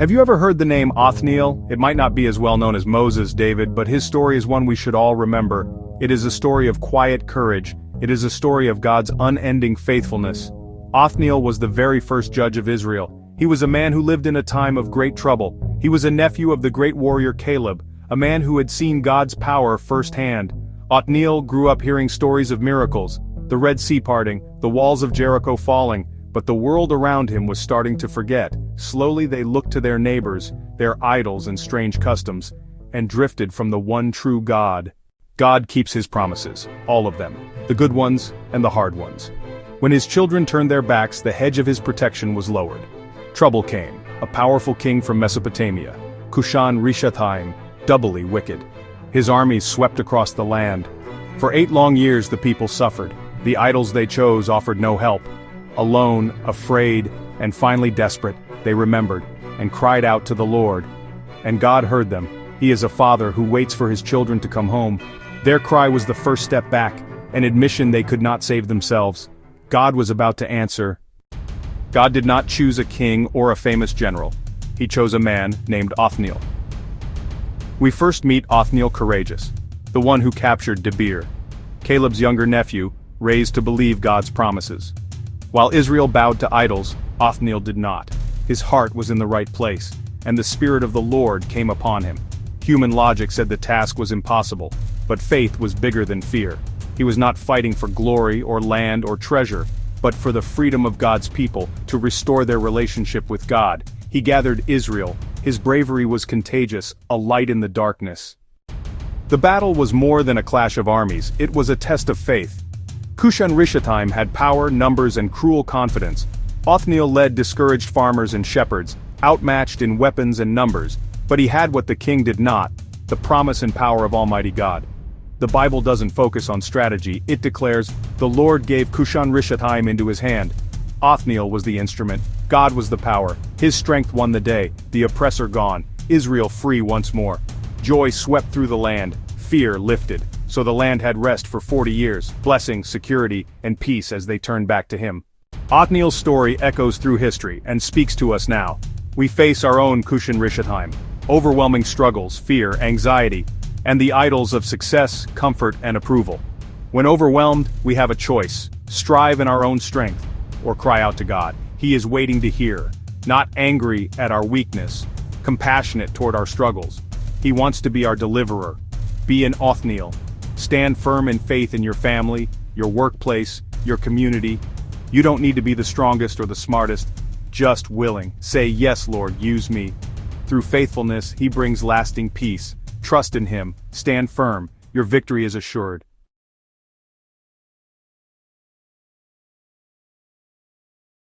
Have you ever heard the name Othniel? It might not be as well known as Moses, David, but his story is one we should all remember. It is a story of quiet courage. It is a story of God's unending faithfulness. Othniel was the very first judge of Israel. He was a man who lived in a time of great trouble. He was a nephew of the great warrior Caleb, a man who had seen God's power firsthand. Othniel grew up hearing stories of miracles, the Red Sea parting, the walls of Jericho falling, but the world around him was starting to forget. Slowly they looked to their neighbors, their idols and strange customs, and drifted from the one true God. God keeps his promises, all of them, the good ones and the hard ones. When his children turned their backs, the hedge of his protection was lowered. Trouble came, a powerful king from Mesopotamia, Cushan-Rishathaim, doubly wicked. His armies swept across the land. For 8 long years the people suffered. The idols they chose offered no help. Alone, afraid, and finally desperate, they remembered, and cried out to the Lord. And God heard them. He is a father who waits for his children to come home. Their cry was the first step back, an admission they could not save themselves. God was about to answer. God did not choose a king or a famous general. He chose a man named Othniel. We first meet Othniel Courageous, the one who captured Debir, Caleb's younger nephew, raised to believe God's promises. While Israel bowed to idols, Othniel did not. His heart was in the right place, and the Spirit of the Lord came upon him. Human logic said the task was impossible, but faith was bigger than fear. He was not fighting for glory or land or treasure, but for the freedom of God's people, to restore their relationship with God. He gathered Israel. His bravery was contagious, a light in the darkness. The battle was more than a clash of armies, it was a test of faith. Cushan-Rishathaim had power, numbers, and cruel confidence. Othniel led discouraged farmers and shepherds, outmatched in weapons and numbers, but he had what the king did not, the promise and power of Almighty God. The Bible doesn't focus on strategy, it declares, the Lord gave Cushan-Rishathaim into his hand. Othniel was the instrument, God was the power, his strength won the day, the oppressor gone, Israel free once more. Joy swept through the land, fear lifted, so the land had rest for 40 years, blessing, security, and peace as they turned back to him. Othniel's story echoes through history and speaks to us now. We face our own Cushan-Rishathaim, overwhelming struggles, fear, anxiety, and the idols of success, comfort, and approval. When overwhelmed, we have a choice: strive in our own strength, or cry out to God. He is waiting to hear, not angry at our weakness, compassionate toward our struggles. He wants to be our deliverer. Be an Othniel. Stand firm in faith in your family, your workplace, your community. You don't need to be the strongest or the smartest, just willing. Say, yes, Lord, use me. Through faithfulness, he brings lasting peace. Trust in him, stand firm, your victory is assured.